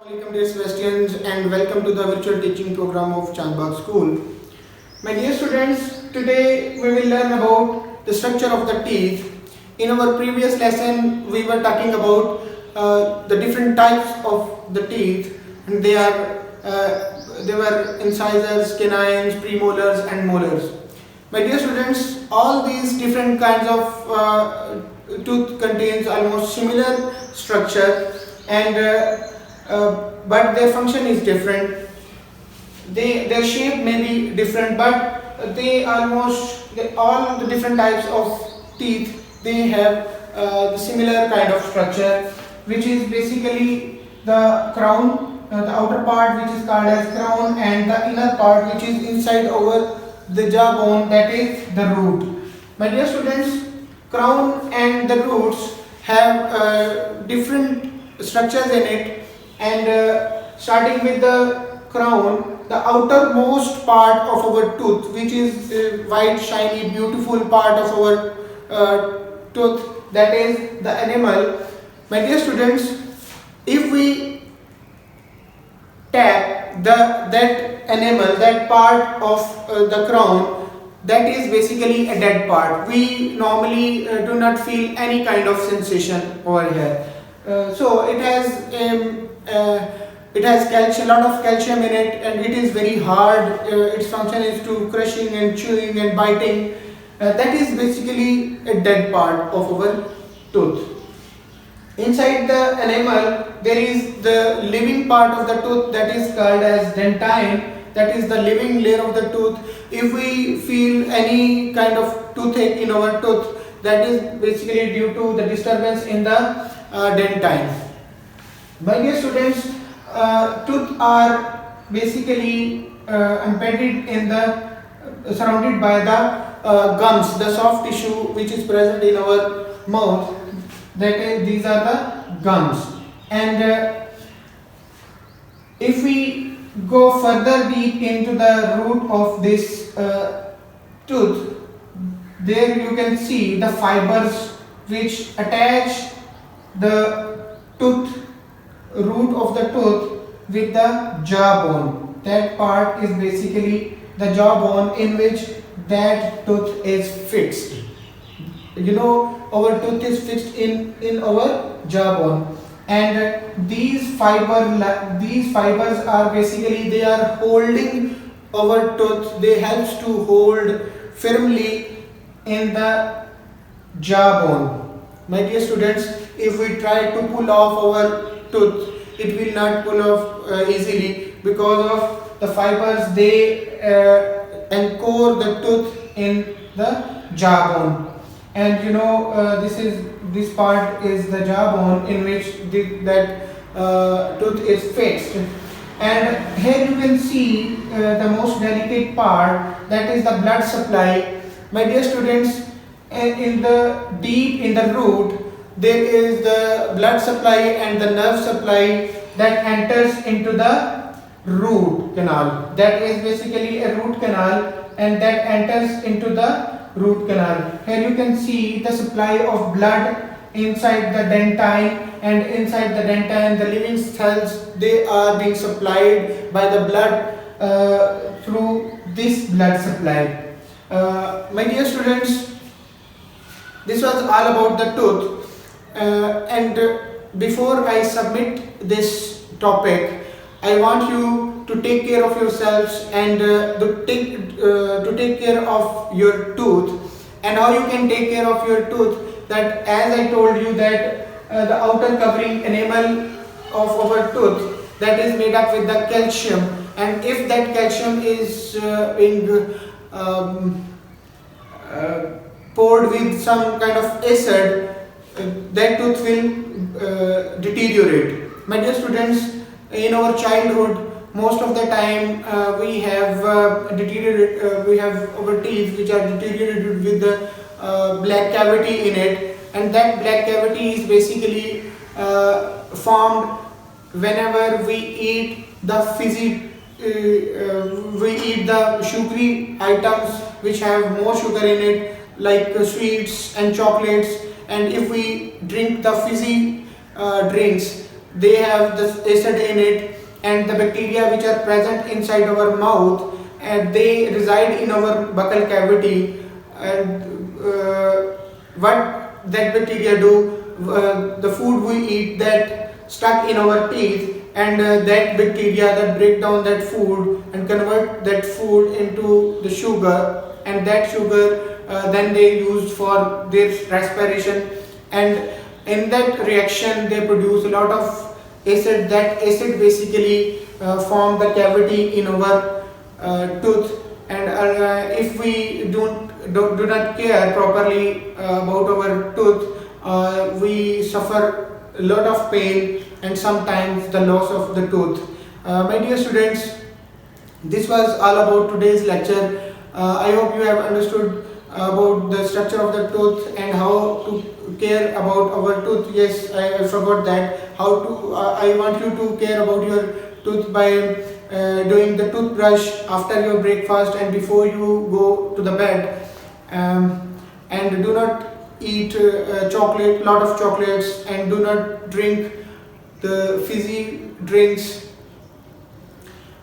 Welcome dear students and welcome to the virtual teaching program of Bagh School. My dear students, today we will learn about the structure of the teeth. In our previous lesson we were talking about the different types of the teeth, and they were incisors, canines, premolars and molars. My dear students, all these different kinds of tooth contains almost similar structure, and but their function is different. Their shape may be different, but all the different types of teeth, they have the similar kind of structure, which is basically the crown, the outer part which is called as crown, and the inner part which is inside over the jawbone, that is the root. My dear students, crown and the roots have different structures in it, and starting with the crown, the outermost part of our tooth, which is white, shiny, beautiful part of our tooth, that is the enamel. My dear students, if we tap that enamel, that part of the crown, that is basically a dead part. We normally do not feel any kind of sensation over here. So it has calcium, a lot of calcium in it, and it is very hard. Its function is to crushing and chewing and biting. That is basically a dead part of our tooth. Inside the enamel, there is the living part of the tooth, that is called as dentine. That is the living layer of the tooth. If we feel any kind of toothache in our tooth, that is basically due to the disturbance in the dentine. My dear students, tooth are basically embedded in the surrounded by the gums, the soft tissue which is present in our mouth. That is, these are the gums, and if we go further deep into the root of this tooth, there you can see the fibers which attach the root of the tooth with the jawbone. That part is basically the jawbone in which that tooth is fixed. You know, our tooth is fixed in our jawbone, and these fibers are basically, they are holding our tooth. They helps to hold firmly in the jawbone. My dear students, if we try to pull off our tooth, it will not pull off easily, because of the fibers. They anchor the tooth in the jawbone, and you know, this part is the jawbone in which that tooth is fixed. And here you can see the most delicate part, that is the blood supply. My dear students, in the root, there is the blood supply and the nerve supply that enters into the root canal. That is basically a root canal, and that enters into the root canal. Here you can see the supply of blood inside the dentine, and inside the dentine the living cells, they are being supplied by the blood through this blood supply. My dear students, this was all about the tooth, and before I submit this topic, I want you to take care of yourselves, and to take care of your tooth. And how you can take care of your tooth, that as I told you, that the outer covering enamel of our tooth, that is made up with the calcium, and if that calcium is being poured with some kind of acid, that tooth will deteriorate. My dear students, in our childhood, most of the time we have we have our teeth which are deteriorated with the black cavity in it, and that black cavity is basically formed whenever we eat the sugary items which have more sugar in it, like sweets and chocolates. And if we drink the fizzy drinks, they have this acid in it, and the bacteria which are present inside our mouth, and they reside in our buccal cavity. And what that bacteria do, the food we eat that stuck in our teeth, and that bacteria that break down that food and convert that food into the sugar, and that sugar then they use for their respiration, and in that reaction they produce a lot of acid. That acid basically form the cavity in our tooth, and if we do not care properly about our tooth, we suffer a lot of pain and sometimes the loss of the tooth. My dear students, this was all about today's lecture. I hope you have understood about the structure of the tooth and how to care about our tooth. Yes, I forgot that. How to? I want you to care about your tooth by doing the toothbrush after your breakfast and before you go to the bed. And do not eat lot of chocolates, and do not drink the fizzy drinks.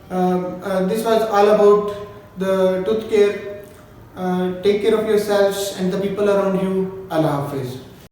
This was all about the tooth care. Take care of yourselves and the people around you. Allah Hafiz.